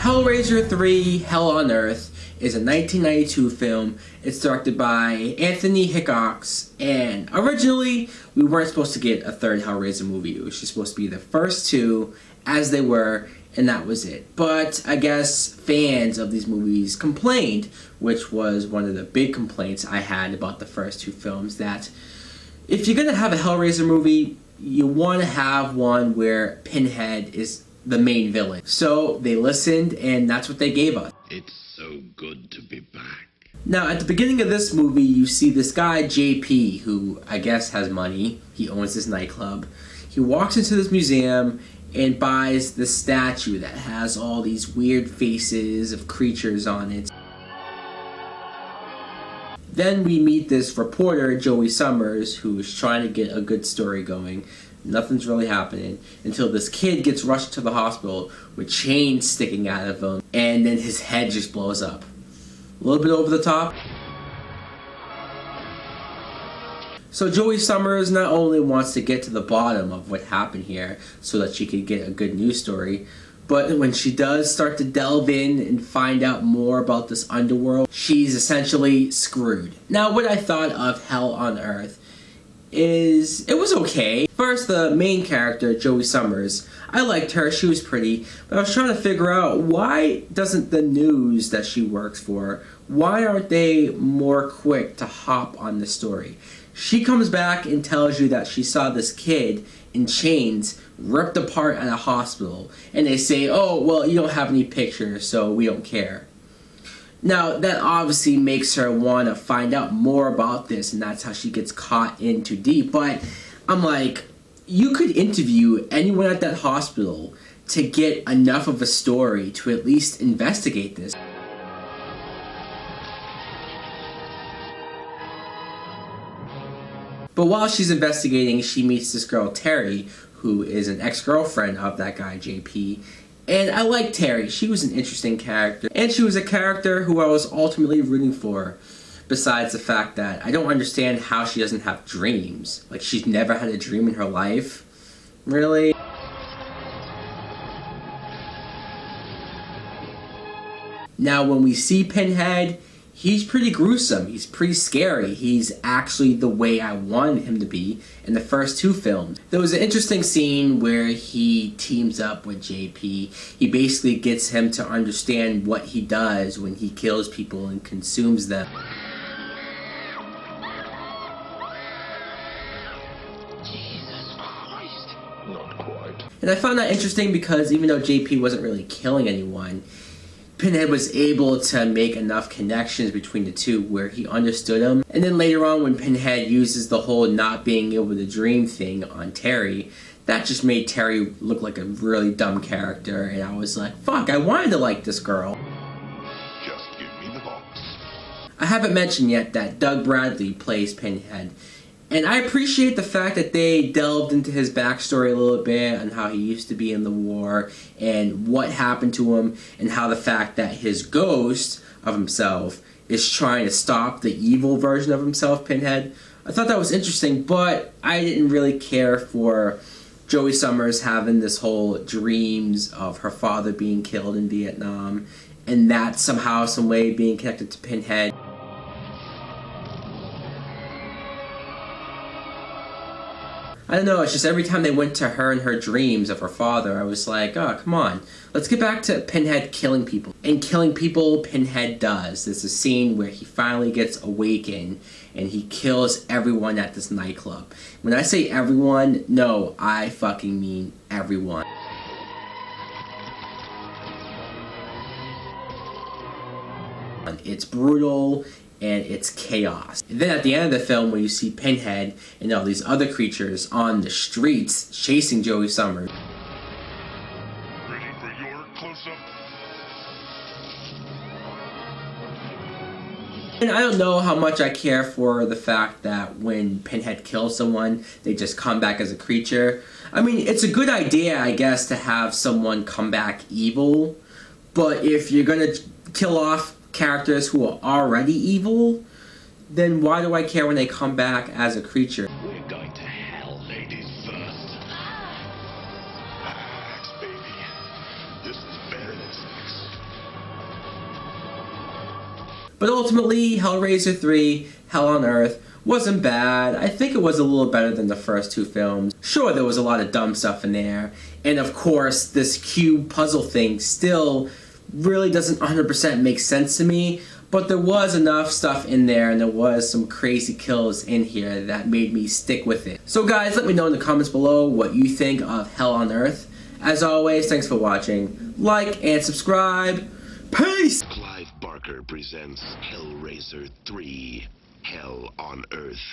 Hellraiser 3 Hell on Earth is a 1992 film. It's directed by Anthony Hickox, and originally we weren't supposed to get a third Hellraiser movie. It was just supposed to be the first two as they were, and that was it. But I guess fans of these movies complained, which was one of the big complaints I had about the first two films, that if you're going to have a Hellraiser movie, you want to have one where Pinhead is the main villain. So they listened, and that's what they gave us. It's so good to be back. Now, at the beginning of this movie, you see this guy, JP, who I guess has money. He owns this nightclub. He walks into this museum and buys this statue that has all these weird faces of creatures on it. Then we meet this reporter, Joey Summers, who is trying to get a good story going. Nothing's really happening until this kid gets rushed to the hospital with chains sticking out of him, and then his head just blows up. A little bit over the top. So Joey Summers not only wants to get to the bottom of what happened here so that she could get a good news story, but when she does start to delve in and find out more about this underworld, she's essentially screwed. Now, what I thought of Hell on Earth is, it was okay. First, the main character, Joey Summers, I liked her, she was pretty, but I was trying to figure out, why doesn't the news that she works for, why aren't they more quick to hop on the story? She comes back and tells you that she saw this kid in chains ripped apart at a hospital, and they say, oh, well, you don't have any pictures, so we don't care. Now, that obviously makes her want to find out more about this, and that's how she gets caught in too deep. But I'm like, you could interview anyone at that hospital to get enough of a story to at least investigate this. But while she's investigating, she meets this girl, Terry, who is an ex-girlfriend of that guy, JP. And I liked Terry. She was an interesting character. And she was a character who I was ultimately rooting for. Besides the fact that I don't understand how she doesn't have dreams. Like, she's never had a dream in her life. Really? Now, when we see Pinhead, he's pretty gruesome. He's pretty scary. He's actually the way I wanted him to be in the first two films. There was an interesting scene where he teams up with JP. He basically gets him to understand what he does when he kills people and consumes them. Jesus Christ. Not quite. And I found that interesting because even though JP wasn't really killing anyone, Pinhead was able to make enough connections between the two where he understood him. And then later on, when Pinhead uses the whole not being able to dream thing on Terry, that just made Terry look like a really dumb character, and I was like, fuck, I wanted to like this girl. Just give me the box. I haven't mentioned yet that Doug Bradley plays Pinhead. And I appreciate the fact that they delved into his backstory a little bit and how he used to be in the war and what happened to him, and how the fact that his ghost of himself is trying to stop the evil version of himself, Pinhead. I thought that was interesting, but I didn't really care for Joey Summers having this whole dreams of her father being killed in Vietnam, and that somehow, some way being connected to Pinhead. I don't know, it's just every time they went to her and her dreams of her father, I was like, oh, come on. Let's get back to Pinhead killing people. And killing people, Pinhead does. There's a scene where he finally gets awakened and he kills everyone at this nightclub. When I say everyone, no, I fucking mean everyone. It's brutal and it's chaos. And then at the end of the film, when you see Pinhead and all these other creatures on the streets chasing Joey Summers. Ready for your close-up? And I don't know how much I care for the fact that when Pinhead kills someone, they just come back as a creature. I mean, it's a good idea, I guess, to have someone come back evil, but if you're gonna kill off characters who are already evil, then why do I care when they come back as a creature? We're going to hell, ladies first. Relax, baby. This is better than sex. But ultimately, Hellraiser 3, Hell on Earth, wasn't bad. I think it was a little better than the first two films. Sure, there was a lot of dumb stuff in there. And of course, this cube puzzle thing still really doesn't 100% make sense to me. But there was enough stuff in there, and there was some crazy kills in here that made me stick with it. So guys, let me know in the comments below what you think of Hell on Earth. As always, thanks for watching. Like and subscribe. Peace! Clive Barker presents Hellraiser 3, Hell on Earth.